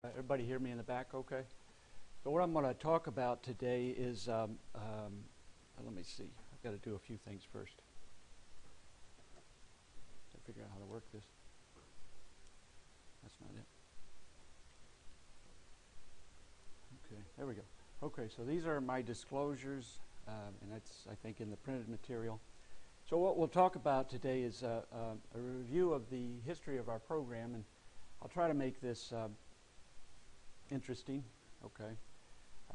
Everybody hear me in the back okay? So what I'm going to talk about today is, let me see, I've got to do a few things first. Got to figure out how to work this. That's not it. Okay, there we go. Okay, so these are my disclosures, and that's, I think, in the printed material. So what we'll talk about today is a review of the history of our program, and I'll try to make this interesting. Okay.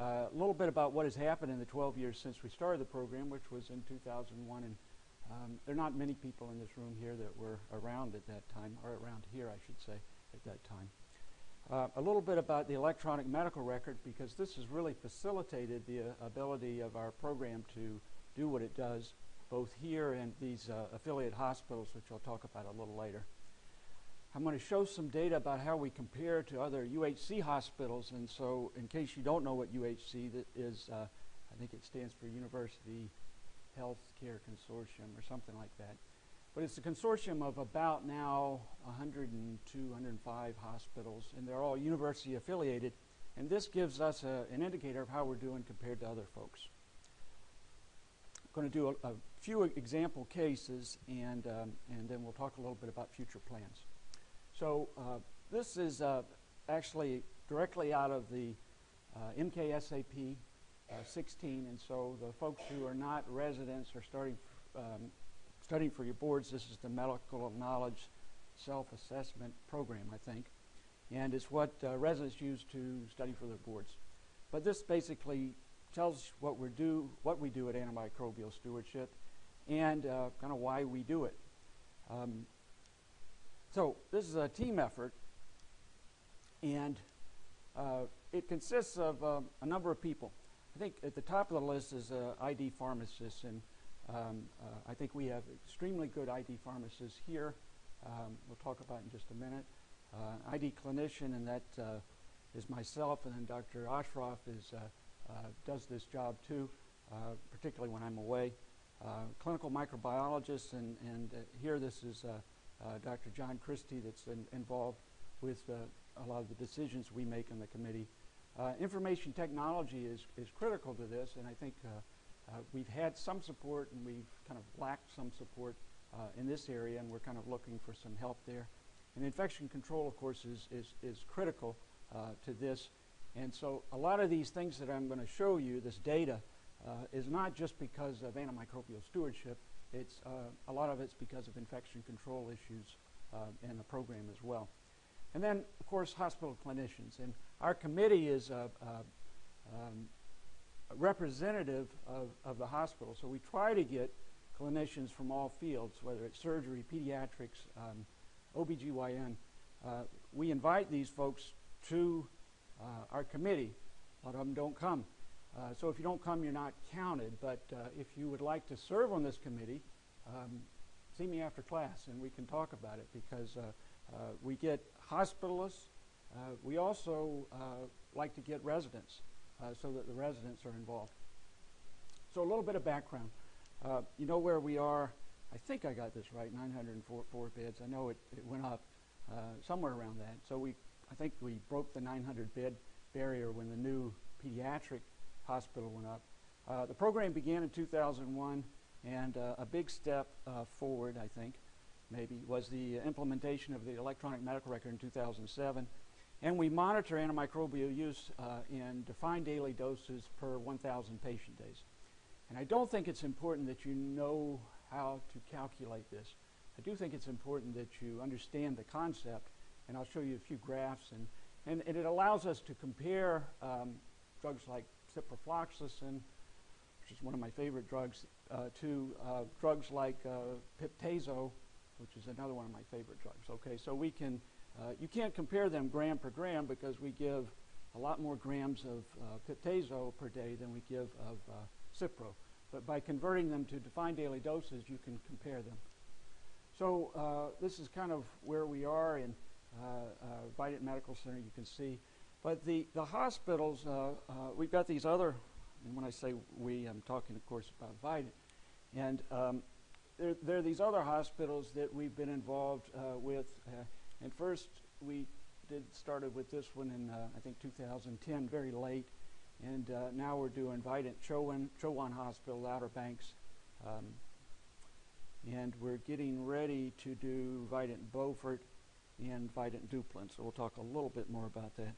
A little bit about what has happened in the 12 years since we started the program, which was in 2001, and there are not many people in this room here that were around at that time, or around here, I should say, at that time. A little bit about the electronic medical record, because this has really facilitated the ability of our program to do what it does, both here and these affiliate hospitals, which I'll talk about a little later. I'm going to show some data about how we compare to other UHC hospitals, and so in case you don't know what UHC is, I think it stands for University Healthcare Consortium or something like that. But it's a consortium of about now 102, 105 hospitals, and they're all university affiliated, and this gives us an indicator of how we're doing compared to other folks. I'm going to do a few example cases, and then we'll talk a little bit about future plans. So this is actually directly out of the MKSAP 16, and so the folks who are not residents or studying for your boards, this is the Medical Knowledge Self-Assessment Program, I think, and it's what residents use to study for their boards. But this basically tells what we do at Antimicrobial Stewardship and kind of why we do it. So this is a team effort, and it consists of a number of people. I think at the top of the list is ID pharmacists, and I think we have extremely good ID pharmacists here. We'll talk about in just a minute. ID clinician, and that is myself, and then Dr. Ashraf does this job too, particularly when I'm away. Clinical microbiologist, and here this is Dr. John Christie that's involved with a lot of the decisions we make in the committee. Information technology is critical to this, and I think we've had some support and we've kind of lacked some support in this area, and we're kind of looking for some help there. And infection control, of course, is critical to this. And so a lot of these things that I'm going to show you, this data, is not just because of antimicrobial stewardship. It's a lot of it's because of infection control issues in the program as well. And then, of course, hospital clinicians. And our committee is representative of the hospital. So we try to get clinicians from all fields, whether it's surgery, pediatrics, OBGYN. We invite these folks to our committee. A lot of them don't come. So if you don't come, you're not counted. But if you would like to serve on this committee, see me after class, and we can talk about it, because we get hospitalists. We also like to get residents, so that the residents are involved. So a little bit of background. You know where we are. I think I got this right, 904 beds. I know it went up somewhere around that. So I think we broke the 900 bed barrier when the new pediatric hospital went up. The program began in 2001, and a big step forward, I think, maybe, was the implementation of the electronic medical record in 2007. And we monitor antimicrobial use in defined daily doses per 1,000 patient days. And I don't think it's important that you know how to calculate this. I do think it's important that you understand the concept, and I'll show you a few graphs. And it allows us to compare drugs like ciprofloxacin, which is one of my favorite drugs, to drugs like piptazo, which is another one of my favorite drugs. Okay, so we can, you can't compare them gram per gram, because we give a lot more grams of piptazo per day than we give of cipro. But by converting them to defined daily doses, you can compare them. So this is kind of where we are in Vidant Medical Center, you can see. But the hospitals, we've got these other, and when I say we, I'm talking, of course, about Vidant. And there are these other hospitals that we've been involved with. And first, we started with this one in, I think, 2010, very late. And now we're doing Vidant Chowan Hospital, Outer Banks. And we're getting ready to do Vidant Beaufort and Vidant Duplin. So we'll talk a little bit more about that.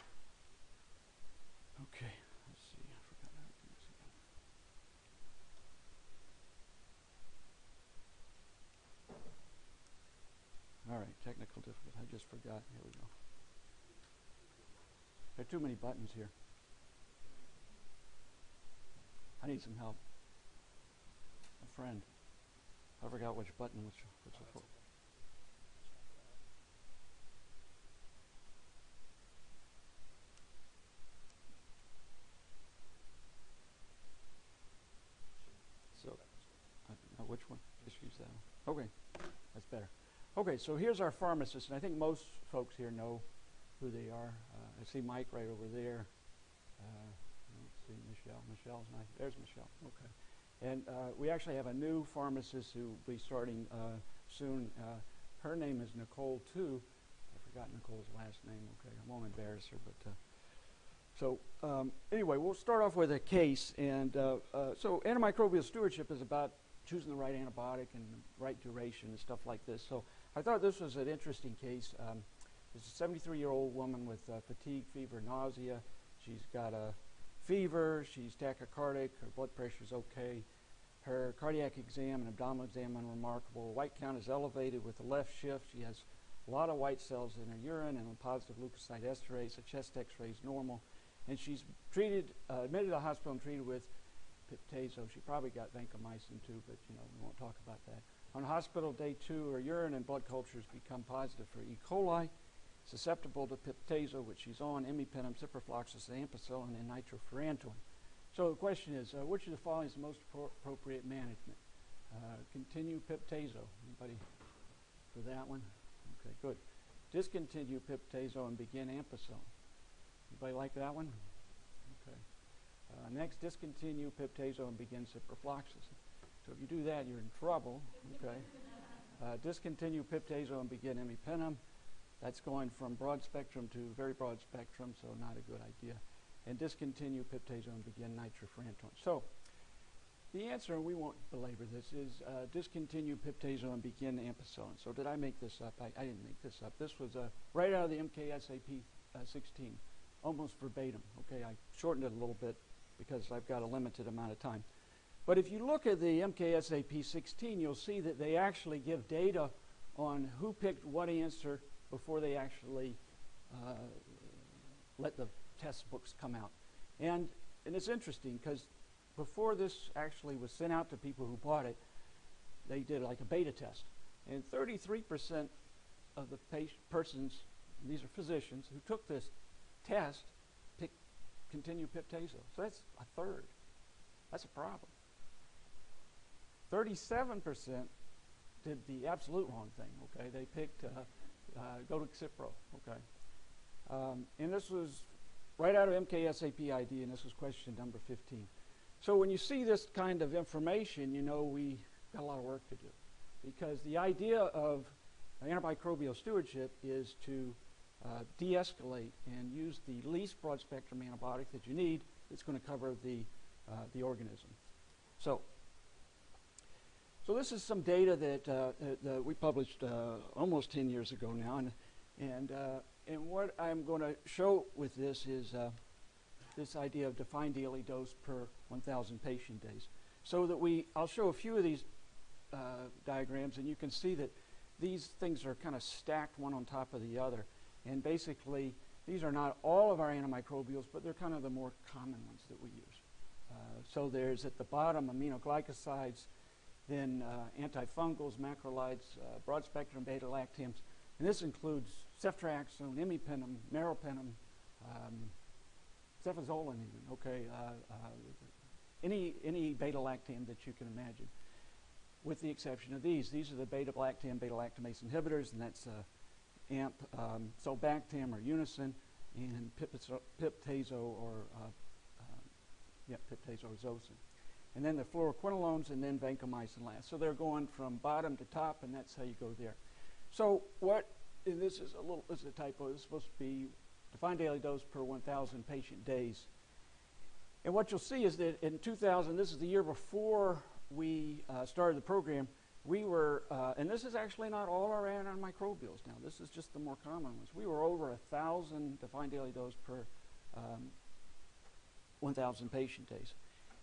Okay, let's see. I forgot how to do this again. All right, technical difficulty. I just forgot. Here we go. There are too many buttons here. I need some help. A friend. I forgot which button was for. So, which one? Just use that one. Okay, that's better. Okay, so here's our pharmacist, and I think most folks here know who they are. I see Mike right over there. Let's see, Michelle. Michelle's not. There's Michelle. Okay. And we actually have a new pharmacist who will be starting soon. Her name is Nicole, too. I forgot Nicole's last name. Okay, I won't embarrass her. But so anyway, we'll start off with a case. And so antimicrobial stewardship is about choosing the right antibiotic and the right duration and stuff like this. So I thought this was an interesting case. This is a 73-year-old woman with fatigue, fever, nausea. She's got a fever, she's tachycardic, her blood pressure's okay. Her cardiac exam and abdominal exam unremarkable. White count is elevated with the left shift. She has a lot of white cells in her urine and a positive leukocyte esterase. A chest x-ray is normal. And she's treated, admitted to the hospital and treated with piptazo. She probably got vancomycin too, but we won't talk about that. On hospital day 2, her urine and blood cultures become positive for E. coli, susceptible to piptazo, which she's on, imipenem, ciprofloxacin, ampicillin, and nitrofurantoin. So the question is, which of the following is the most appropriate management? Continue piptazo. Anybody for that one? Okay, good. Discontinue piptazo and begin ampicillin. Anybody like that one? Okay. Next, discontinue piptazo and begin ciprofloxacin. So if you do that, you're in trouble. Okay. Discontinue piptazo and begin imipenem. That's going from broad spectrum to very broad spectrum, so not a good idea. And discontinue piptazo and begin nitrofurantoin. So the answer, and we won't belabor this, is discontinue piptazo and begin ampicillin. So did I make this up? I didn't make this up. This was right out of the MKSAP 16, almost verbatim. Okay, I shortened it a little bit because I've got a limited amount of time. But if you look at the MKSAP 16, you'll see that they actually give data on who picked what answer before they actually let the test books come out. And it's interesting because before this actually was sent out to people who bought it, they did like a beta test. And 33% of the persons, these are physicians, who took this test picked continue piptazo. So that's a third. That's a problem. 37% did the absolute wrong thing, okay? They picked go to Cipro, okay? And this was right out of MKSAP ID, and this was question number 15. So when you see this kind of information, you know we got a lot of work to do. Because the idea of antimicrobial stewardship is to de-escalate and use the least broad-spectrum antibiotic that you need that's going to cover the organism. So this is some data that we published almost 10 years ago now, and what I'm going to show with this is this idea of defined daily dose per 1,000 patient days. So that I'll show a few of these diagrams, and you can see that these things are kind of stacked one on top of the other. And basically, these are not all of our antimicrobials, but they're kind of the more common ones that we use. So there's at the bottom aminoglycosides, then antifungals, macrolides, broad-spectrum beta-lactams, and this includes ceftriaxone, imipenem, meropenem, cefazolin even, okay, any beta-lactam that you can imagine, with the exception of these. These are the beta-lactam, beta-lactamase inhibitors, and that's AMP, sulbactam or Unison, and piptazo or zocin. And then the fluoroquinolones, and then vancomycin last. So they're going from bottom to top, and that's how you go there. So what and this is a typo. This is supposed to be defined daily dose per 1,000 patient days. And what you'll see is that in 2000, this is the year before we started the program, we were, and this is actually not all our antimicrobials now. This is just the more common ones. We were over 1,000 defined daily dose per 1,000 patient days.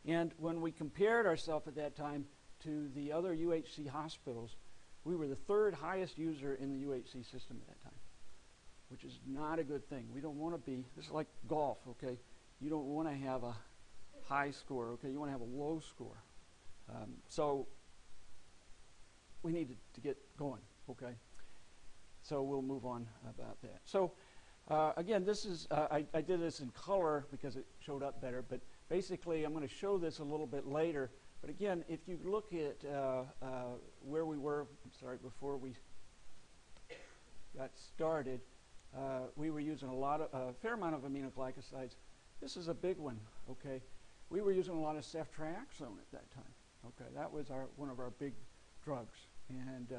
And when we compared ourselves at that time to the other UHC hospitals, we were the third highest user in the UHC system at that time, which is not a good thing. We don't want to be, this is like golf, okay? You don't want to have a high score, okay? You want to have a low score. So we needed to get going, okay? So we'll move on about that. So again, this is, I did this in color because it showed up better, but basically I'm going to show this a little bit later. But again, if you look at where we were, before we got started, we were using a fair amount of aminoglycosides. This is a big one, okay? We were using a lot of ceftriaxone at that time, okay? That was one of our big drugs. And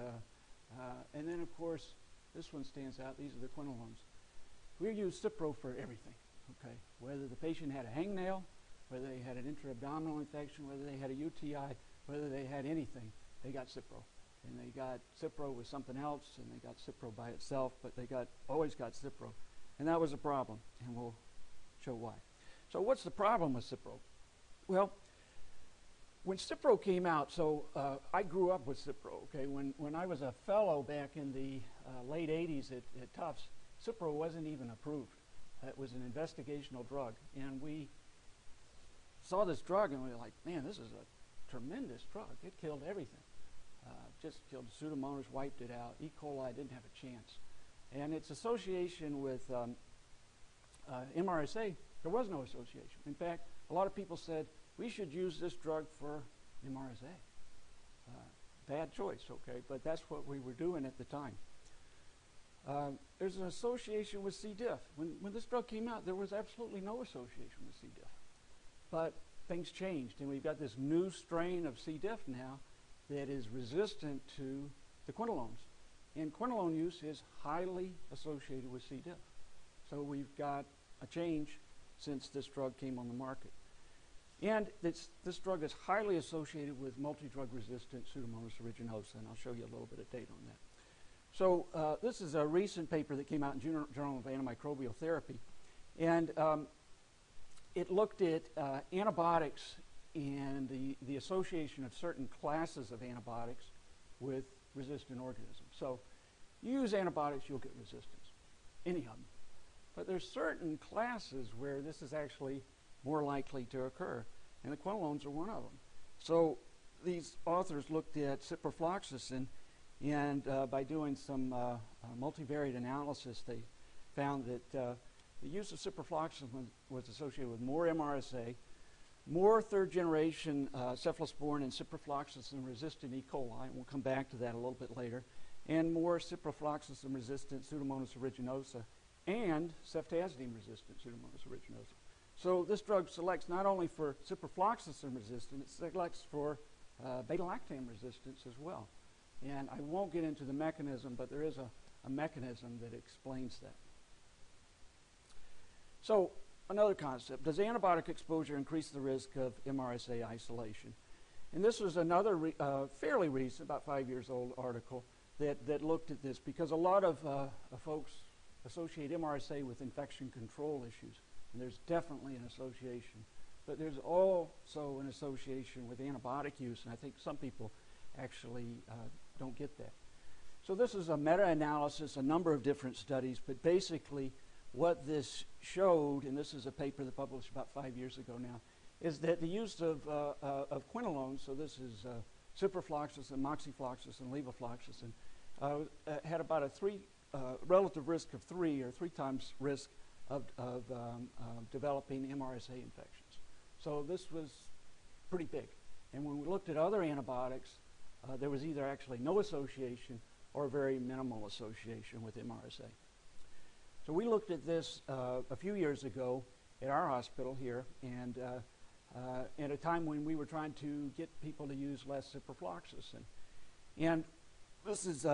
then, of course, this one stands out. These are the quinolones. We use Cipro for everything, okay? Whether the patient had a hangnail, whether they had an intra-abdominal infection, whether they had a UTI, whether they had anything, they got Cipro. And they got Cipro with something else, and they got Cipro by itself, but they always got Cipro. And that was a problem, and we'll show why. So what's the problem with Cipro? Well, when Cipro came out, so I grew up with Cipro, okay? When I was a fellow back in the late 80s at Tufts, Cipro wasn't even approved. It was an investigational drug, and we saw this drug, and we were like, man, this is a tremendous drug. It killed everything. Just killed Pseudomonas, wiped it out. E. coli didn't have a chance. And its association with MRSA, there was no association. In fact, a lot of people said, we should use this drug for MRSA. Bad choice, okay, but that's what we were doing at the time. There's an association with C. diff. When this drug came out, there was absolutely no association with C. diff. But things changed, and we've got this new strain of C. diff now that is resistant to the quinolones. And quinolone use is highly associated with C. diff. So we've got a change since this drug came on the market. And this drug is highly associated with multi-drug resistant Pseudomonas aeruginosa, and I'll show you a little bit of data on that. So this is a recent paper that came out in Journal of Antimicrobial Therapy, and it looked at antibiotics and the association of certain classes of antibiotics with resistant organisms. So you use antibiotics, you'll get resistance, any of them. But there's certain classes where this is actually more likely to occur, and the quinolones are one of them. So these authors looked at ciprofloxacin, and by doing some multivariate analysis, they found that the use of ciprofloxacin was associated with more MRSA, more third-generation cephalosporin and ciprofloxacin-resistant E. coli, and we'll come back to that a little bit later, and more ciprofloxacin-resistant Pseudomonas aeruginosa, and ceftazidime-resistant Pseudomonas aeruginosa. So this drug selects not only for ciprofloxacin resistance, it selects for beta-lactam resistance as well. And I won't get into the mechanism, but there is a mechanism that explains that. So another concept, does antibiotic exposure increase the risk of MRSA isolation? And this was another fairly recent, about 5 years old article that looked at this, because a lot of folks associate MRSA with infection control issues. And there's definitely an association. But there's also an association with antibiotic use, and I think some people actually don't get that. So this is a meta-analysis, a number of different studies, but basically what this showed, and this is a paper that published about 5 years ago now, is that the use of quinolones, so this is ciprofloxacin, moxifloxacin, levofloxacin, had about a relative risk of 3 or 3 times risk of developing MRSA infections. So this was pretty big. And when we looked at other antibiotics, there was either actually no association or very minimal association with MRSA. So we looked at this a few years ago at our hospital here, and at a time when we were trying to get people to use less ciprofloxacin. And this is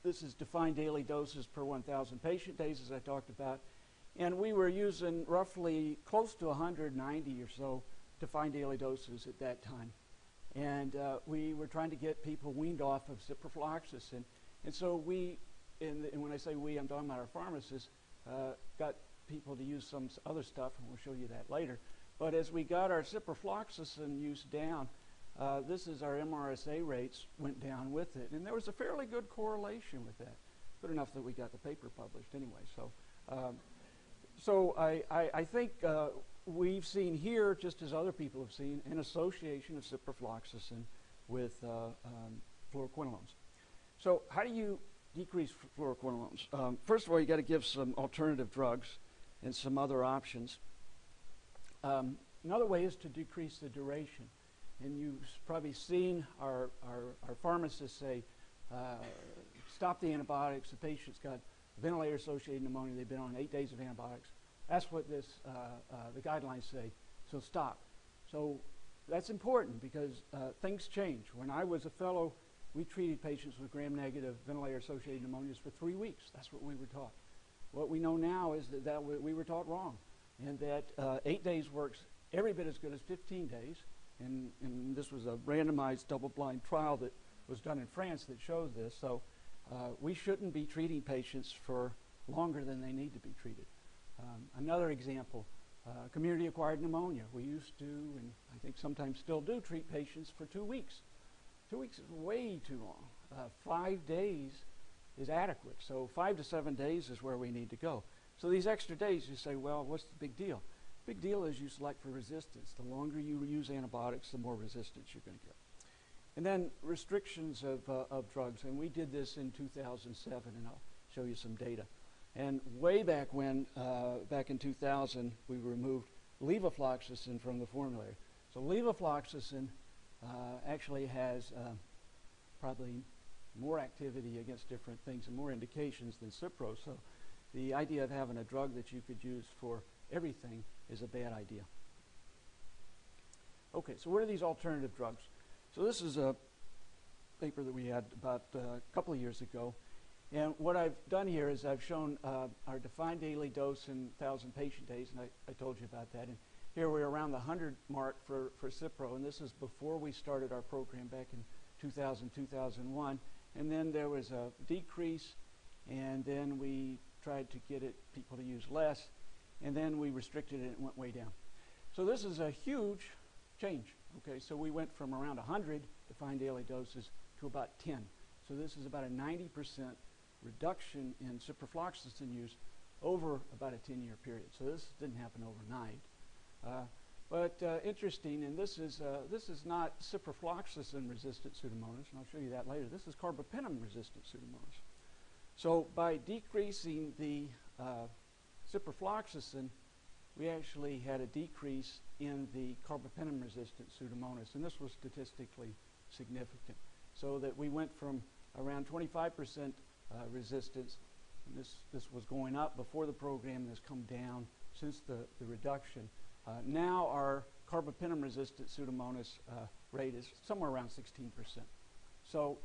this is defined daily doses per 1,000 patient days, as I talked about. And we were using roughly close to 190 or so defined daily doses at that time. And we were trying to get people weaned off of ciprofloxacin. And so we, and when I say we, I'm talking about our pharmacists, got people to use some other stuff, and we'll show you that later. But as we got our ciprofloxacin use down, this is our MRSA rates went down with it. And there was a fairly good correlation with that. Good enough that we got the paper published anyway. So I think we've seen here, just as other people have seen, an association of ciprofloxacin with fluoroquinolones. So how do you decrease fluoroquinolones? First of all, you got to give some alternative drugs and some other options. Another way is to decrease the duration. And you've probably seen our pharmacists say, stop the antibiotics. The patient's got ventilator-associated pneumonia. They've been on 8 days of antibiotics. That's what this, the guidelines say, so stop. So that's important because things change. When I was a fellow, we treated patients with gram-negative ventilator-associated pneumonias for 3 weeks. That's what we were taught. What we know now is that we were taught wrong, and that 8 days works every bit as good as 15 days. And this was a randomized double-blind trial that was done in France that showed this. So we shouldn't be treating patients for longer than they need to be treated. Another example, community-acquired pneumonia. We used to, and I think sometimes still do, treat patients for 2 weeks. 2 weeks is way too long. 5 days is adequate. So 5 to 7 days is where we need to go. So these extra days, you say, well, what's the big deal? Big deal is you select for resistance. The longer you use antibiotics, the more resistance you're going to get. And then restrictions of drugs. And we did this in 2007, and I'll show you some data. And way back when, back in 2000, we removed levofloxacin from the formulary. So levofloxacin actually has probably more activity against different things and more indications than Cipro. So the idea of having a drug that you could use for everything is a bad idea. Okay, so what are these alternative drugs? So this is a paper that we had about a couple of years ago. And what I've done here is I've shown our defined daily dose in 1,000 patient days, and I told you about that. And here we're around the 100 mark for Cipro, and this is before we started our program back in 2000, 2001. And then there was a decrease, and then we tried to get people to use less, and then we restricted it and it went way down. So this is a huge change. Okay, so we went from around 100 defined daily doses to about 10. So this is about a 90% reduction in ciprofloxacin use over about a 10-year period. So this didn't happen overnight. But interesting, and this is not ciprofloxacin-resistant Pseudomonas, and I'll show you that later. This is carbapenem-resistant Pseudomonas. So by decreasing the ciprofloxacin, we actually had a decrease in the carbapenem-resistant Pseudomonas, and this was statistically significant. So that we went from around 25% resistance, and this was going up before the program, and has come down since the reduction. Now our carbapenem-resistant Pseudomonas rate is somewhere around 16%. So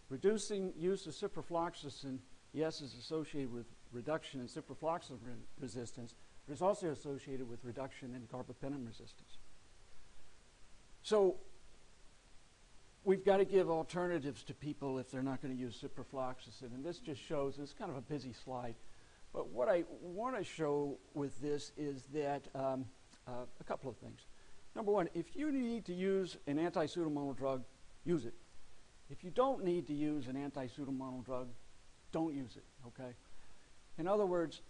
reducing use of ciprofloxacin, yes, is associated with reduction in ciprofloxacin resistance, but it's also associated with reduction in carbapenem resistance. So we've got to give alternatives to people if they're not going to use ciprofloxacin, and this just shows, it's kind of a busy slide, but what I want to show with this is that a couple of things. Number one, if you need to use an anti-pseudomonal drug, use it. If you don't need to use an anti-pseudomonal drug, don't use it, okay? In other words,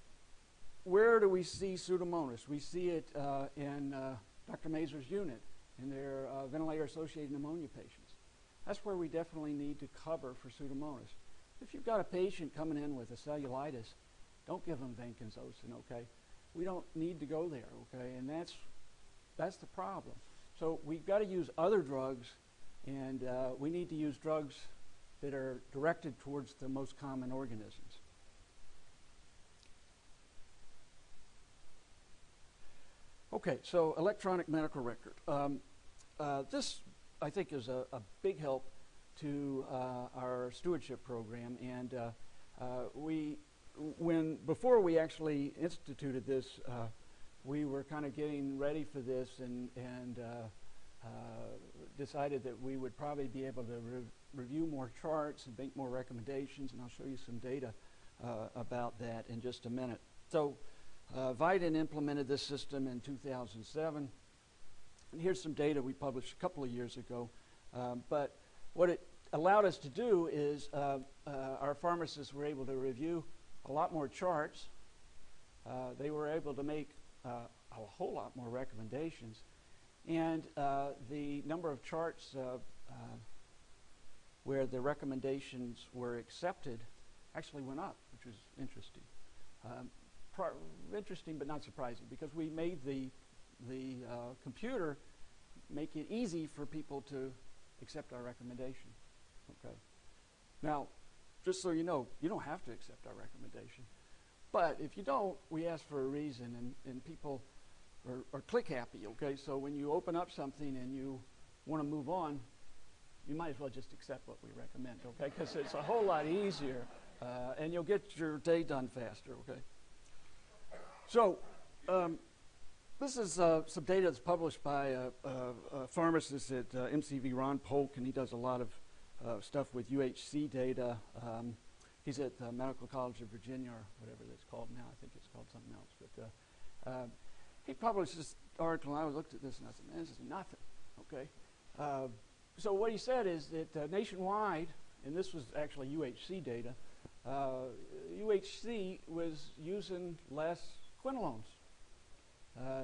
where do we see Pseudomonas? We see it in Dr. Mazur's unit in their ventilator-associated pneumonia patients. That's where we definitely need to cover for Pseudomonas. If you've got a patient coming in with a cellulitis, don't give them vancomycin, okay? We don't need to go there, okay? And that's the problem. So we've got to use other drugs, and we need to use drugs that are directed towards the most common organisms. Okay, so electronic medical record. This, I think, is a big help to our stewardship program, and before we actually instituted this, we were kind of getting ready for this and decided that we would probably be able to review more charts and make more recommendations, and I'll show you some data about that in just a minute. So Vidant implemented this system in 2007, and here's some data we published a couple of years ago. But what it allowed us to do is our pharmacists were able to review a lot more charts. They were able to make a whole lot more recommendations, and the number of charts where the recommendations were accepted actually went up, which was interesting. Interesting but not surprising, because we made the computer make it easy for people to accept our recommendation. Okay. Now, just so you know, you don't have to accept our recommendation. But if you don't, we ask for a reason, and people are click happy, okay? So when you open up something and you want to move on, you might as well just accept what we recommend, okay? Because it's a whole lot easier, and you'll get your day done faster, okay? So this is some data that's published by a pharmacist at MCV, Ron Polk, and he does a lot of stuff with UHC Data. He's at the Medical College of Virginia, or whatever that's called now. I think it's called something else. But he published this article, and I looked at this, and I said, man, this is nothing, okay? So what he said is that nationwide, and this was actually UHC data, UHC was using less quinolones.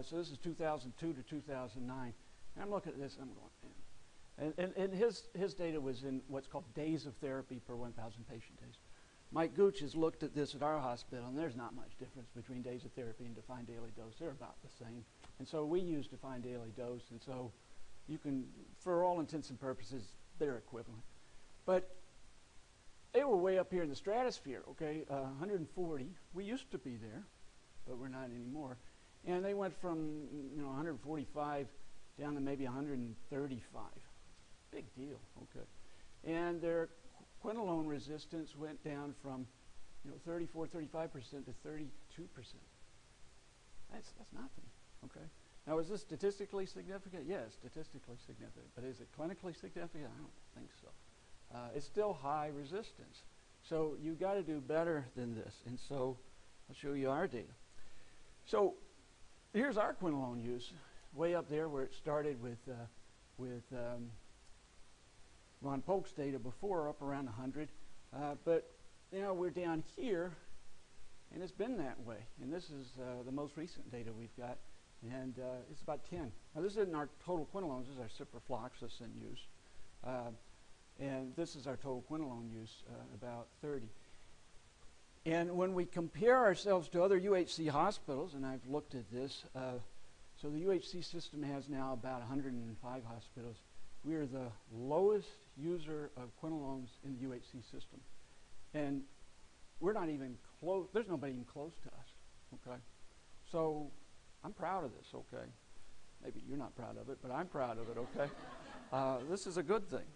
So this is 2002 to 2009. And I'm looking at this, and I'm going, man. And his data was in what's called days of therapy per 1,000 patient days. Mike Gooch has looked at this at our hospital, and there's not much difference between days of therapy and defined daily dose. They're about the same. And so we use defined daily dose, and so you can, for all intents and purposes, they're equivalent. But they were way up here in the stratosphere, okay, 140. We used to be there, but we're not anymore. And they went from 145 down to maybe 135. Big deal, okay. And their quinolone resistance went down from 34, 35% to 32%. That's nothing, okay. Now, is this statistically significant? Yes, statistically significant. But is it clinically significant? I don't think so. It's still high resistance. So you've got to do better than this. And so I'll show you our data. So here's our quinolone use, way up there where it started with Ron Polk's data before, up around 100. But now we're down here, and it's been that way. And this is the most recent data we've got, and it's about 10. Now this isn't our total quinolones, this is our ciprofloxacin use. And this is our total quinolone use, about 30. And when we compare ourselves to other UHC hospitals, and I've looked at this, so the UHC system has now about 105 hospitals. We are the lowest user of quinolones in the UHC system. And we're not even close, there's nobody even close to us, okay? So I'm proud of this, okay? Maybe you're not proud of it, but I'm proud of it, okay? This is a good thing.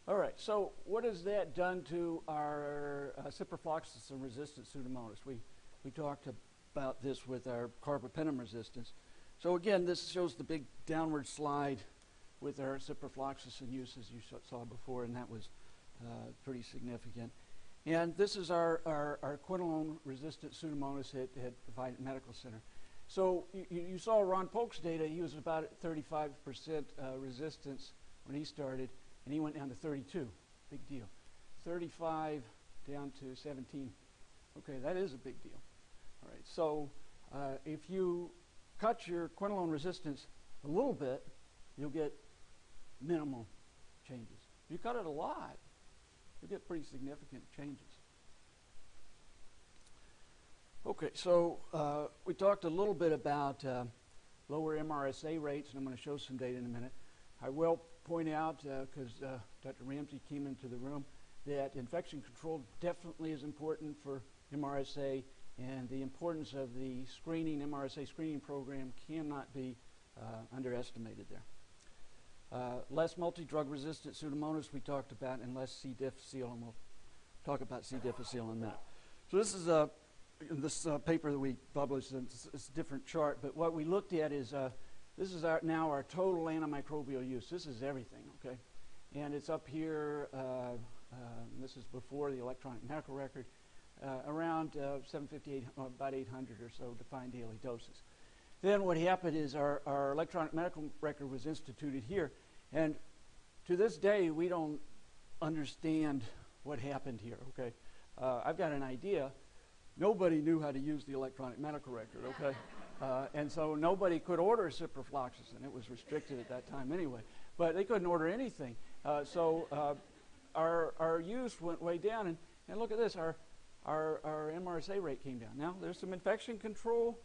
All right, so what has that done to our ciprofloxacin resistant Pseudomonas? We talked about this with our carbapenem resistance. So again, this shows the big downward slide with our ciprofloxacin use, as you saw before, and that was pretty significant. And this is our quinolone resistant Pseudomonas at Vidant Medical Center. So you saw Ron Polk's data. He was about at 35% resistance when he started, and he went down to 32. Big deal. 35 down to 17. Okay, that is a big deal. All right, so if you cut your quinolone resistance a little bit, you'll get minimal changes. If you cut it a lot, you'll get pretty significant changes. Okay, so we talked a little bit about lower MRSA rates, and I'm going to show some data in a minute. I will point out, because Dr. Ramsey came into the room, that infection control definitely is important for MRSA, and the importance of the screening, MRSA screening program cannot be underestimated there. Less multi-drug resistant Pseudomonas we talked about, and less C. difficile, and we'll talk about C. difficile in a minute. So this is this paper that we published. It's a different chart, but what we looked at is this is now our total antimicrobial use. This is everything, okay? And it's up here. This is before the electronic medical record. Around 758, about 800 or so defined daily doses. Then what happened is our electronic medical record was instituted here, and to this day we don't understand what happened here, okay? I've got an idea. Nobody knew how to use the electronic medical record, okay? And so nobody could order ciprofloxacin. It was restricted at that time anyway. But they couldn't order anything. So our use went way down, and look at this. Our MRSA rate came down. Now, there's some infection control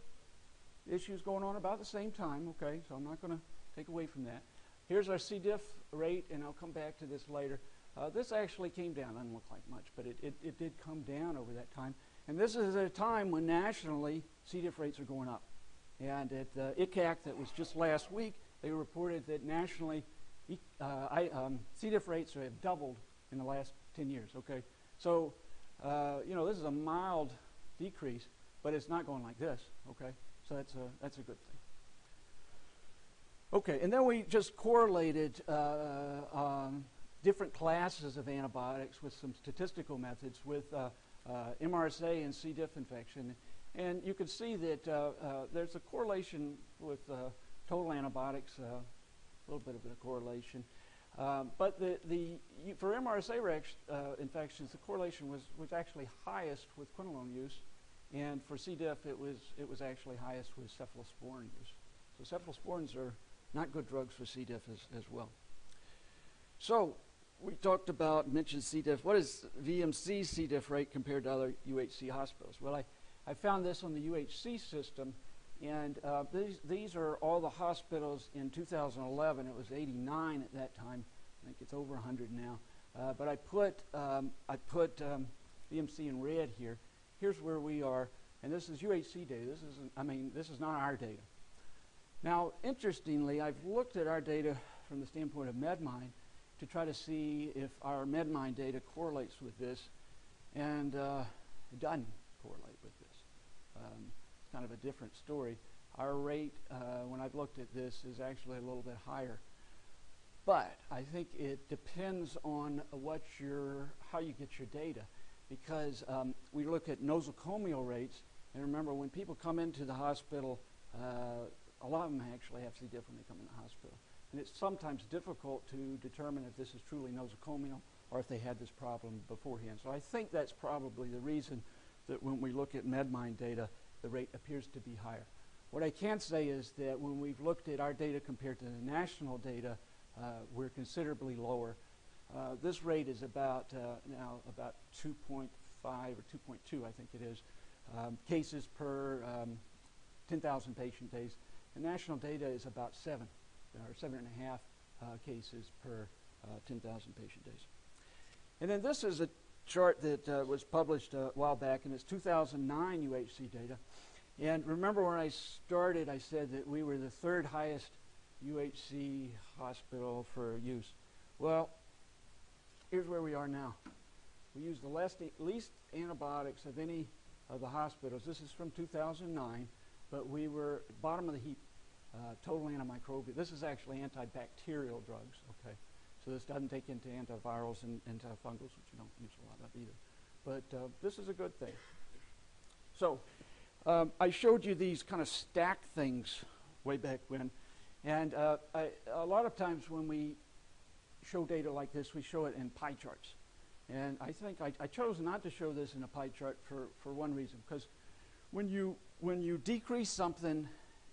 issues going on about the same time, okay, so I'm not going to take away from that. Here's our C. diff rate, and I'll come back to this later. This actually came down. Doesn't look like much, but it did come down over that time. And this is at a time when nationally C. diff rates are going up. And at ICAC, that was just last week, they reported that nationally C. diff rates have doubled in the last 10 years, okay? So, this is a mild decrease, but it's not going like this, okay? So that's a good thing. Okay, and then we just correlated different classes of antibiotics with some statistical methods with MRSA and C. diff infection. And you can see that there's a correlation with total antibiotics, a little bit of a correlation. But for MRSA infections, the correlation was actually highest with quinolone use, and for C. diff, it was actually highest with cephalosporin use. So cephalosporins are not good drugs for C. diff as well. So we mentioned C. diff. What is VMC C. diff rate compared to other UHC hospitals? Well, I found this on the UHC system, and these are all the hospitals in 2011. It was 89 at that time. I think it's over 100 now. But I put VMC in red here. Here's where we are, and this is UHC data. This is not our data. Now, interestingly, I've looked at our data from the standpoint of MedMind to try to see if our MedMind data correlates with this, and it doesn't correlate with this. It's kind of a different story. Our rate, when I've looked at this, is actually a little bit higher. But I think it depends on how you get your data, because we look at nosocomial rates, and remember, when people come into the hospital, a lot of them actually have C. diff when they come in the hospital. And it's sometimes difficult to determine if this is truly nosocomial or if they had this problem beforehand. So I think that's probably the reason that when we look at MedMind data, the rate appears to be higher. What I can say is that when we've looked at our data compared to the national data, we're considerably lower. This rate is about now about 2.5 or 2.2, I think it is, cases per 10,000 patient days. The national data is about 7 or 7.5 cases per 10,000 patient days. And then this is a chart that was published a while back, and it's 2009 UHC data. And remember, when I started, I said that we were the third highest UHC hospital for use. Well, here's where we are now. We use the least antibiotics of any of the hospitals. This is from 2009, but we were bottom of the heap, total antimicrobial. This is actually antibacterial drugs, okay? So this doesn't take into antivirals and antifungals, which you don't use a lot of either. But this is a good thing. So I showed you these kind of stacked things way back when. And a lot of times when we show data like this, we show it in pie charts. And I think I chose not to show this in a pie chart for one reason, because when you decrease something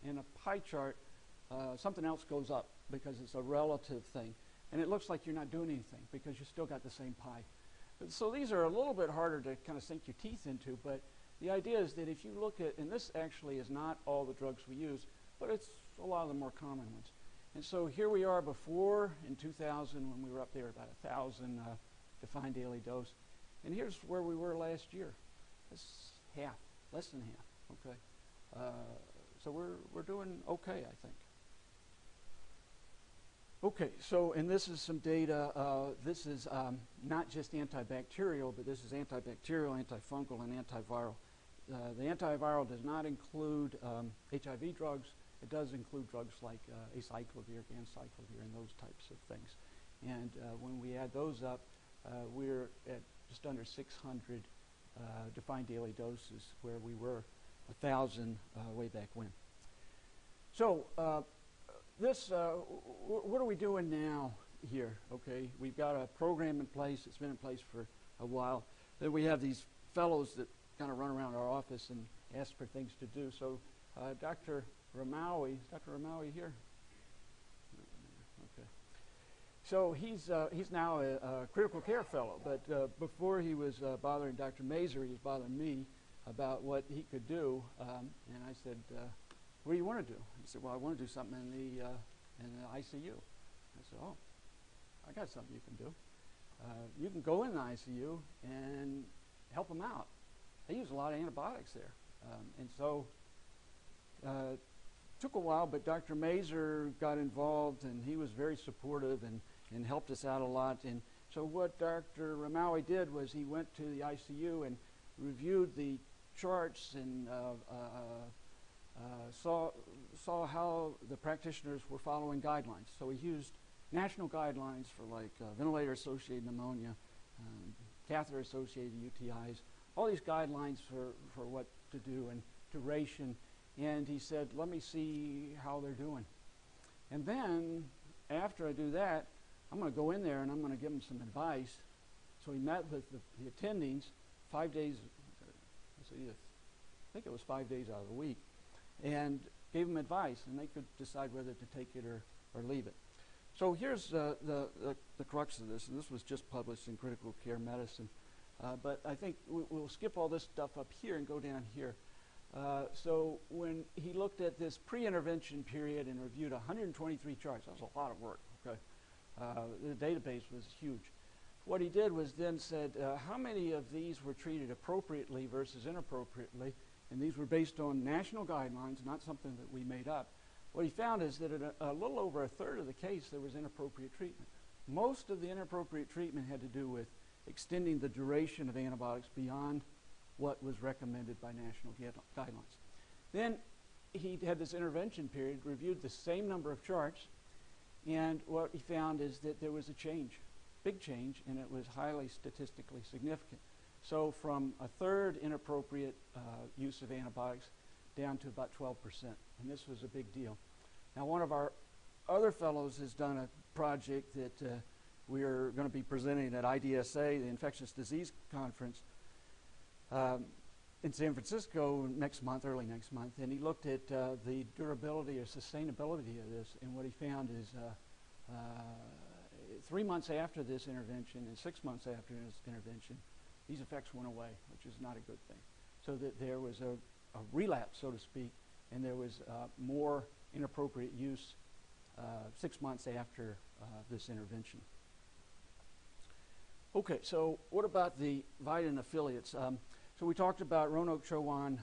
in a pie chart, something else goes up because it's a relative thing. And it looks like you're not doing anything because you still got the same pie. So these are a little bit harder to kind of sink your teeth into, but the idea is that if you look at, and this actually is not all the drugs we use, but it's a lot of the more common ones. And so here we are before, in 2000, when we were up there about 1,000 defined daily dose. And here's where we were last year. It's half, less than half, okay? So we're doing okay, I think. Okay, so, and this is some data. This is not just antibacterial, but this is antibacterial, antifungal, and antiviral. The antiviral does not include HIV drugs. It does include drugs like acyclovir, ganciclovir, and those types of things. And when we add those up, we're at just under 600 defined daily doses, where we were 1,000 way back when. So this, what are we doing now here? Okay, we've got a program in place. It's been in place for a while. Then we have these fellows that kind of run around our office and ask for things to do. So Dr. Ramawi, is Dr. Ramawi here? Okay. So he's now a critical care fellow, but before he was bothering Dr. Mazur, he was bothering me about what he could do. And I said, what do you want to do? He said, well, I want to do something in the ICU. I said, oh, I got something you can do. You can go in the ICU and help them out. They use a lot of antibiotics there. And so took a while, but Dr. Mazur got involved, and he was very supportive and helped us out a lot. And so what Dr. Ramawi did was he went to the ICU and reviewed the charts and saw how the practitioners were following guidelines. So he used national guidelines for like ventilator-associated pneumonia, catheter-associated UTIs, all these guidelines for what to do and duration. And he said, let me see how they're doing. And then after I do that, I'm going to go in there and I'm going to give them some advice. So he met with the attendings 5 days, I think it was 5 days out of the week, and gave them advice, and they could decide whether to take it or leave it. So here's the crux of this, and this was just published in Critical Care Medicine. But I think we'll skip all this stuff up here and go down here. So when he looked at this pre-intervention period and reviewed 123 charts, that was a lot of work, okay? The database was huge. What he did was then said, how many of these were treated appropriately versus inappropriately? And these were based on national guidelines, not something that we made up. What he found is that in a little over a third of the case, there was inappropriate treatment. Most of the inappropriate treatment had to do with extending the duration of antibiotics beyond what was recommended by national guidelines. Then he had this intervention period, reviewed the same number of charts, and what he found is that there was a change, big change, and it was highly statistically significant. So from a third inappropriate use of antibiotics down to about 12%, and this was a big deal. Now, one of our other fellows has done a project that we're going to be presenting at IDSA, the Infectious Disease Conference, in San Francisco next month, early next month, and he looked at the durability or sustainability of this, and what he found is 3 months after this intervention and 6 months after this intervention, these effects went away, which is not a good thing. So that there was a relapse, so to speak, and there was more inappropriate use 6 months after this intervention. Okay, so what about the Vidant affiliates? So we talked about Roanoke Chowan.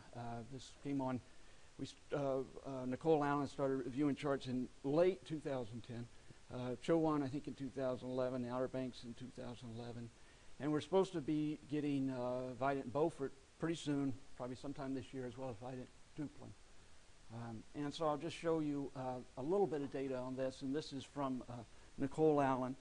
This came on. Nicole Allen started reviewing charts in late 2010. Chowan, I think, in 2011. The Outer Banks in 2011. And we're supposed to be getting Vidant and Beaufort pretty soon, probably sometime this year, as well as Vidant Duplin. And so I'll just show you a little bit of data on this, and this is from Nicole Allen.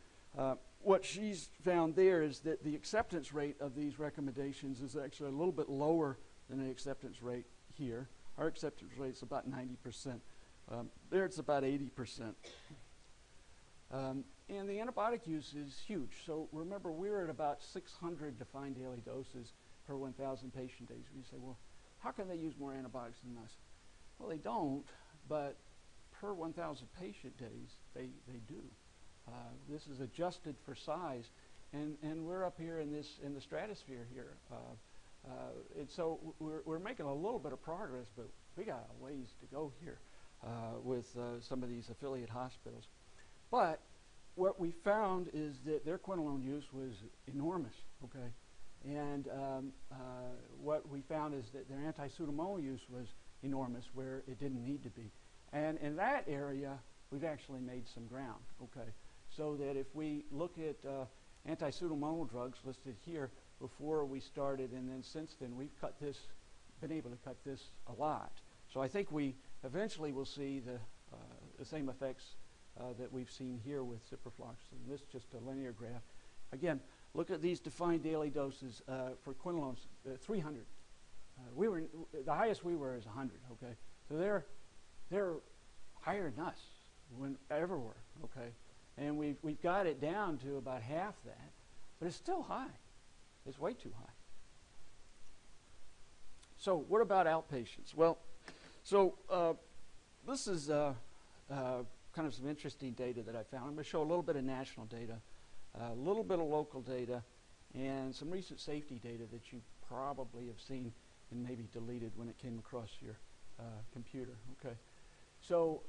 What she's found there is that the acceptance rate of these recommendations is actually a little bit lower than the acceptance rate here. Our acceptance rate is about 90%. There it's about 80%. And the antibiotic use is huge. So remember, we're at about 600 defined daily doses per 1,000 patient days. You say, well, how can they use more antibiotics than us? Well, they don't, but per 1,000 patient days, they do. This is adjusted for size, and we're up here in the stratosphere here. And so we're making a little bit of progress, but we got a ways to go here with some of these affiliate hospitals. But what we found is that their quinolone use was enormous, okay? And what we found is that their anti-pseudomonal use was enormous where it didn't need to be. And in that area, we've actually made some ground, okay? So that if we look at anti-pseudomonal drugs listed here before we started, and then since then we've been able to cut this a lot. So I think we eventually will see the same effects that we've seen here with ciprofloxacin. This is just a linear graph. Again, look at these defined daily doses for quinolones, 300. The highest we were is 100, okay? So they're higher than us ever were, okay? And we've got it down to about half that, but it's still high. It's way too high. So what about outpatients? Well, so this is kind of some interesting data that I found. I'm going to show a little bit of national data, a little bit of local data, and some recent safety data that you probably have seen and maybe deleted when it came across your computer. Okay, so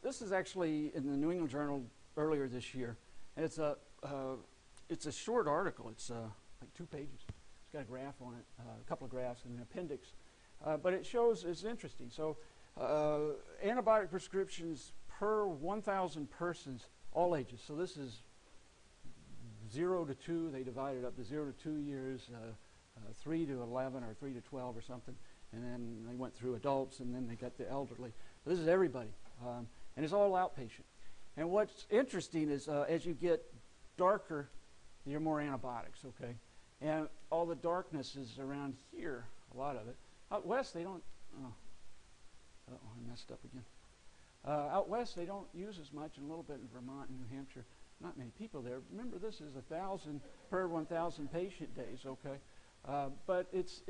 this is actually in the New England Journal earlier this year, and it's a short article. It's like 2 pages. It's got a graph on it, a couple of graphs, and an appendix, but it shows it's interesting. So antibiotic prescriptions per 1,000 persons, all ages. So this is 0 to 2. They divided up to 0 to 2 years, 3 to 11, or 3 to 12, or something. And then they went through adults, and then they got the elderly. But this is everybody, and it's all outpatient. And what's interesting is as you get darker, you're more antibiotics, okay? And all the darkness is around here, a lot of it. Out west, they don't, I messed up again. Out west, they don't use as much, and a little bit in Vermont and New Hampshire. Not many people there. Remember, this is 1,000 per 1,000 patient days, okay? But it's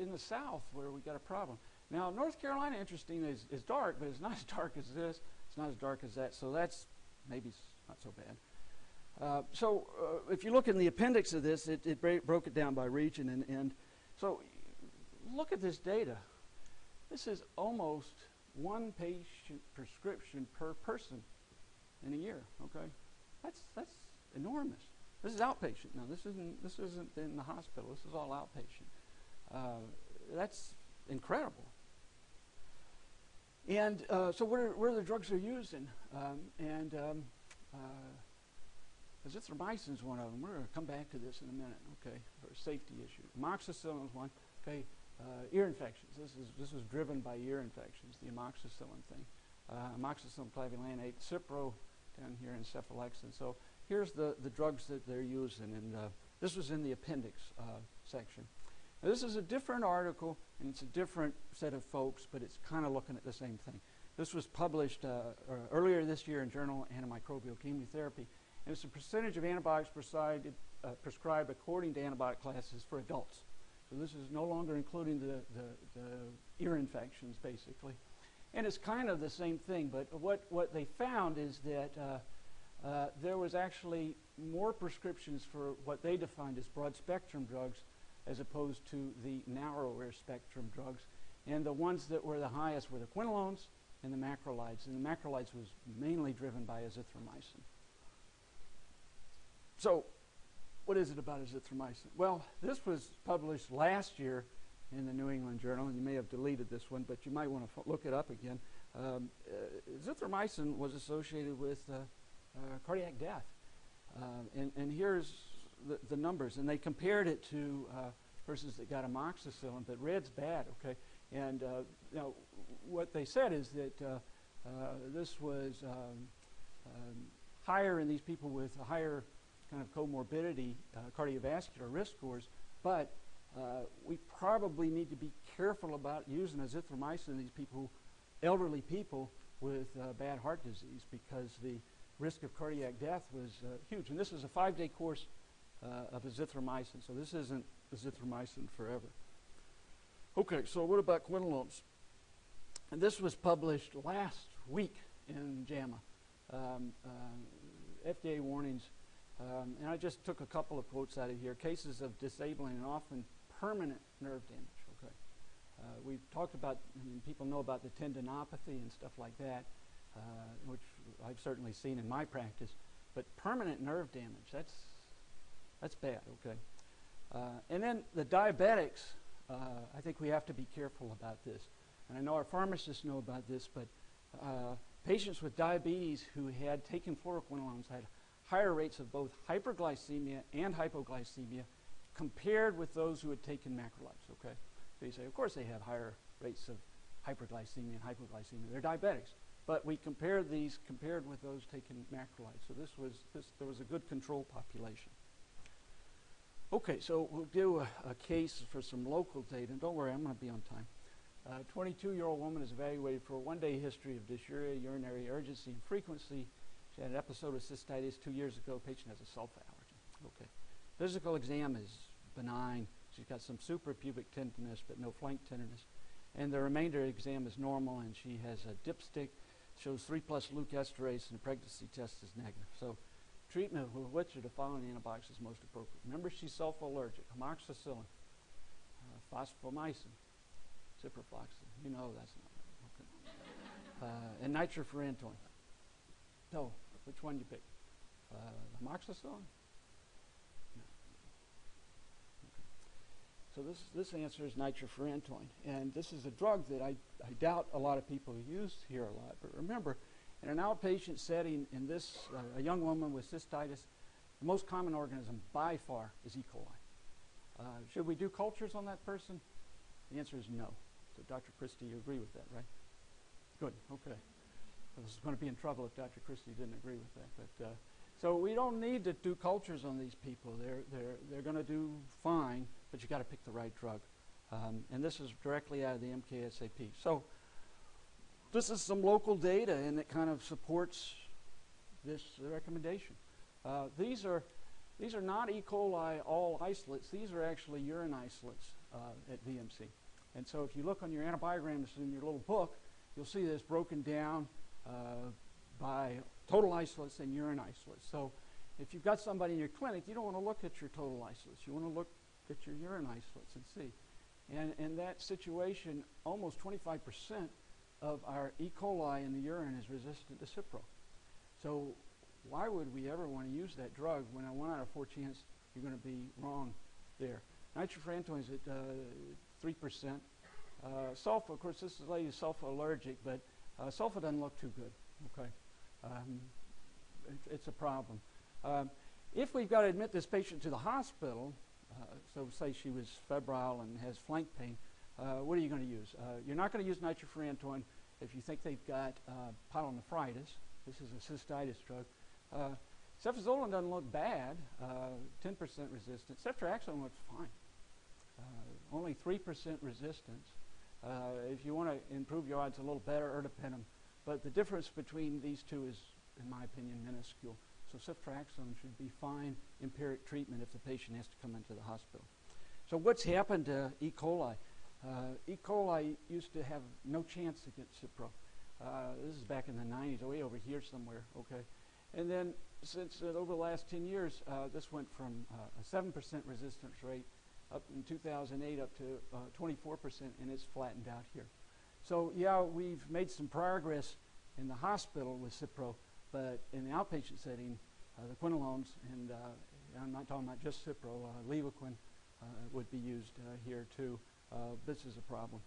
in the south where we got a problem. Now, North Carolina, interesting, is dark, but it's not as dark as this. It's not as dark as that, so that's maybe not so bad. So if you look in the appendix of this, it broke it down by region, and so look at this data. This is almost 1 patient prescription per person in a year, okay? That's enormous. This is outpatient. Now, this isn't in the hospital. This is all outpatient. That's incredible. And so where the drugs are used in, azithromycin is one of them. We're going to come back to this in a minute, okay, for a safety issue. Amoxicillin is one, okay. Ear infections. This was driven by ear infections, the amoxicillin thing. Amoxicillin clavulanate, Cipro down here, and cephalexin. So here's the drugs that they're using, and this was in the appendix section. Now, this is a different article, and it's a different set of folks, but it's kind of looking at the same thing. This was published earlier this year in Journal Antimicrobial Chemotherapy, and it's a percentage of antibiotics prescribed according to antibiotic classes for adults. So this is no longer including the ear infections, basically. And it's kind of the same thing, but what they found is that there was actually more prescriptions for what they defined as broad-spectrum drugs as opposed to the narrower spectrum drugs. And the ones that were the highest were the quinolones and the macrolides. And the macrolides was mainly driven by azithromycin. So what is it about azithromycin? Well, this was published last year in the New England Journal, and you may have deleted this one, but you might want to look it up again. Azithromycin was associated with cardiac death. And here's the numbers. And they compared it to persons that got amoxicillin, but red's bad, okay? And now what they said is that this was higher in these people with a higher kind of comorbidity, cardiovascular risk scores, but we probably need to be careful about using azithromycin in these people, elderly people with bad heart disease, because the risk of cardiac death was huge. And this is a 5-day course of azithromycin, so this isn't azithromycin forever. Okay, so what about quinolones? And this was published last week in JAMA. FDA warnings. And I just took a couple of quotes out of here. Cases of disabling and often permanent nerve damage. Okay, we've talked about, people know about the tendinopathy and stuff like that, which I've certainly seen in my practice. But permanent nerve damage, that's bad. Okay, and then the diabetics. I think we have to be careful about this. And I know our pharmacists know about this, but patients with diabetes who had taken fluoroquinolones had higher rates of both hyperglycemia and hypoglycemia compared with those who had taken macrolides, okay? So you say, of course they have higher rates of hyperglycemia and hypoglycemia. They're diabetics. But we compared these with those taking macrolides. So there was a good control population. Okay, so we'll do a case for some local data. And don't worry, I'm going to be on time. A 22-year-old woman is evaluated for a one-day history of dysuria, urinary urgency, and frequency. She had an episode of cystitis 2 years ago. Patient has a sulfa allergy. Okay. Physical exam is benign. She's got some suprapubic tenderness, but no flank tenderness. And the remainder of the exam is normal, and she has a dipstick, shows 3+ leukoesterase, and the pregnancy test is negative. So treatment with which of the following antibiotics is most appropriate? Remember, she's sulfa-allergic. Amoxicillin, phosphomycin, ciprofloxacin. You know that's not right. Okay. And nitrofurantoin. So, which one you pick? Amoxicillin? No. Okay. So this answer is nitrofurantoin. And this is a drug that I doubt a lot of people use here a lot. But remember, in an outpatient setting, in this, a young woman with cystitis, the most common organism by far is E. coli. Should we do cultures on that person? The answer is no. So Dr. Christie, you agree with that, right? Good, okay. I was going to be in trouble if Dr. Christie didn't agree with that. But so we don't need to do cultures on these people. They're going to do fine, but you got to pick the right drug. And this is directly out of the MKSAP. So this is some local data, and it kind of supports this recommendation. These are not E. coli all isolates. These are actually urine isolates at VMC. And so if you look on your antibiograms in your little book, you'll see this broken down by total isolates and urine isolates. So if you've got somebody in your clinic, you don't want to look at your total isolates. You want to look at your urine isolates and see. And in that situation, almost 25% of our E. coli in the urine is resistant to Cipro. So why would we ever want to use that drug when a 1 out of 4 chance you're going to be wrong there? Nitrofurantoin is at 3%. Sulfa, of course, this lady is sulfa allergic, but sulfa doesn't look too good. Okay, it's a problem. If we've got to admit this patient to the hospital, so say she was febrile and has flank pain, what are you going to use? You're not going to use nitrofurantoin if you think they've got pyelonephritis. This is a cystitis drug. Cefazolin doesn't look bad, 10% resistance. Ceftriaxone looks fine, only 3% resistance. If you want to improve your odds a little better, ertapenem. But the difference between these two is, in my opinion, minuscule. So ceftriaxone should be fine empiric treatment if the patient has to come into the hospital. So what's happened to E. coli? E. coli used to have no chance against Cipro. This is back in the 90s, way over here somewhere, okay? And then since over the last 10 years, this went from a 7% resistance rate up in 2008 up to 24%, and it's flattened out here. So yeah, we've made some progress in the hospital with Cipro, but in the outpatient setting, the quinolones, and I'm not talking about just Cipro, levaquin would be used here too. This is a problem.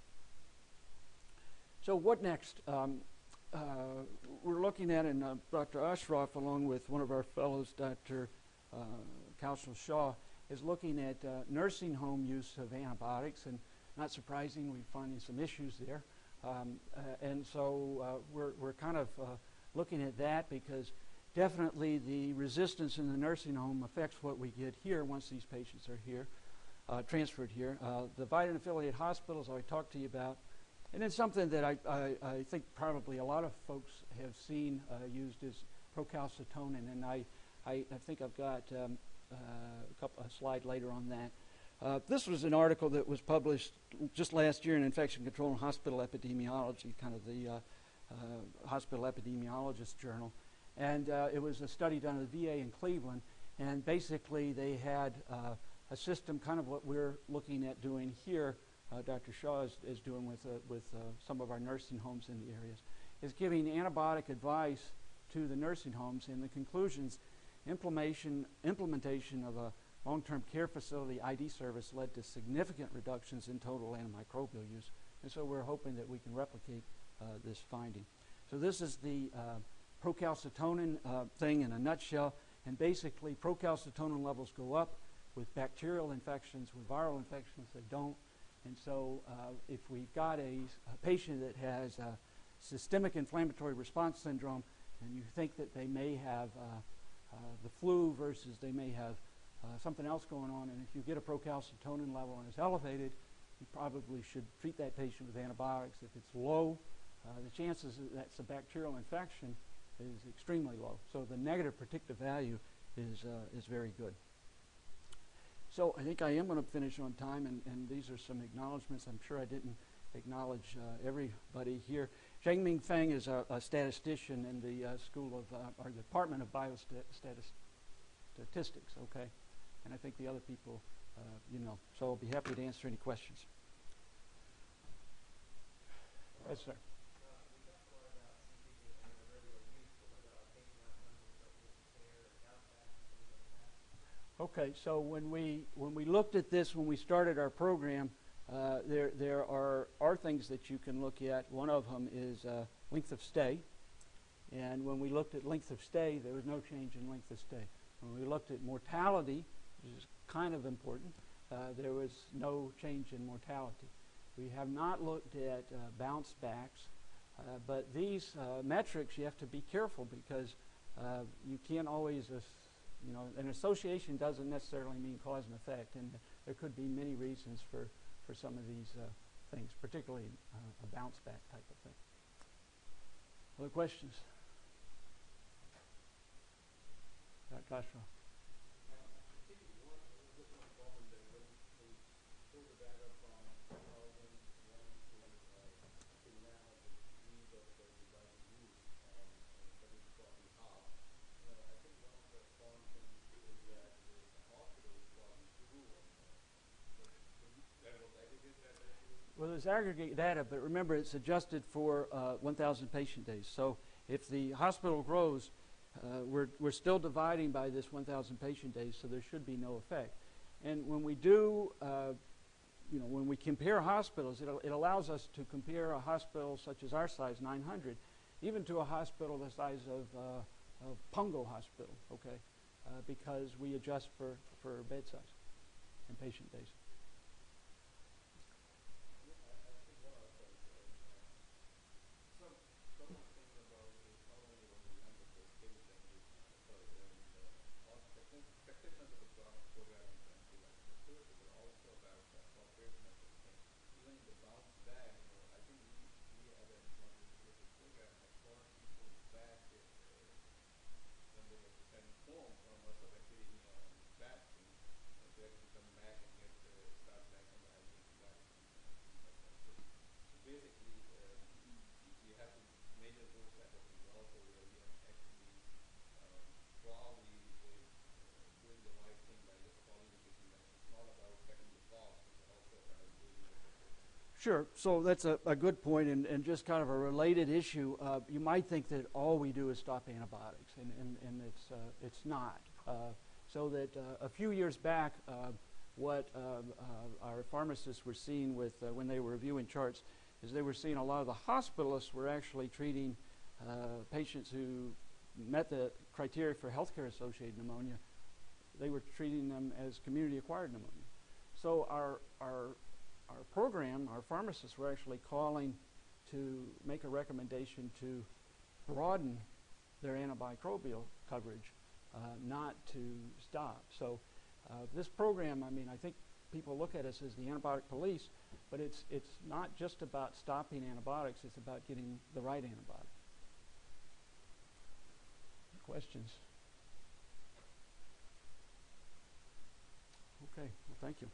So what next? We're looking at, and Dr. Ashraf, along with one of our fellows, Dr. Kaushal Shah, is looking at nursing home use of antibiotics, and not surprising, we're finding some issues there. And so we're kind of looking at that because definitely the resistance in the nursing home affects what we get here once these patients are here, transferred here. The Vidant affiliate hospitals I talked to you about, and then something that I think probably a lot of folks have seen used is procalcitonin, and I think I've got a slide later on that. This was an article that was published just last year in Infection Control and Hospital Epidemiology, kind of the Hospital Epidemiologist Journal. And it was a study done at the VA in Cleveland, and basically they had a system, kind of what we're looking at doing here, Dr. Shaw is doing with some of our nursing homes in the areas, is giving antibiotic advice to the nursing homes, and the conclusions, implementation of a long-term care facility ID service led to significant reductions in total antimicrobial use. And so we're hoping that we can replicate this finding. So this is the procalcitonin thing in a nutshell. And basically, procalcitonin levels go up with bacterial infections. With viral infections, they don't. And so if we've got a patient that has systemic inflammatory response syndrome, and you think that they may have the flu versus they may have something else going on, and if you get a procalcitonin level and it's elevated, you probably should treat that patient with antibiotics. If it's low, the chances that that's a bacterial infection is extremely low. So the negative predictive value is very good. So I think I am going to finish on time, and these are some acknowledgments. I'm sure I didn't acknowledge everybody here. Zhengming Feng is a statistician in the School of, or Department of Biostatistics, okay? And I think the other people, you know. So I'll be happy to answer any questions. Yes, sir. Okay, so when we looked at this, when we started our program, there are things that you can look at. One of them is length of stay. And when we looked at length of stay, there was no change in length of stay. When we looked at mortality, which is kind of important, there was no change in mortality. We have not looked at bounce backs, but these metrics you have to be careful because you can't always you know, an association doesn't necessarily mean cause and effect, and there could be many reasons for some of these things, particularly a bounce back type of thing. Other questions? Dr. Castro. Well, there's aggregate data, but remember it's adjusted for 1,000 patient days. So if the hospital grows, we're still dividing by this 1,000 patient days, so there should be no effect. And when we do, you know, when we compare hospitals, it allows us to compare a hospital such as our size, 900, even to a hospital the size of Pungo Hospital, okay, because we adjust for bed size and patient days. Sure. So that's a good point, and just kind of a related issue. You might think that all we do is stop antibiotics, and it's not. So that a few years back, what our pharmacists were seeing with when they were reviewing charts is they were seeing a lot of the hospitalists were actually treating patients who met the criteria for healthcare-associated pneumonia. They were treating them as community-acquired pneumonia. So our program, our pharmacists were actually calling to make a recommendation to broaden their antimicrobial coverage, not to stop. So this program, I mean, I think people look at us as the antibiotic police, but it's not just about stopping antibiotics, it's about getting the right antibiotic. Questions? Okay, well, thank you.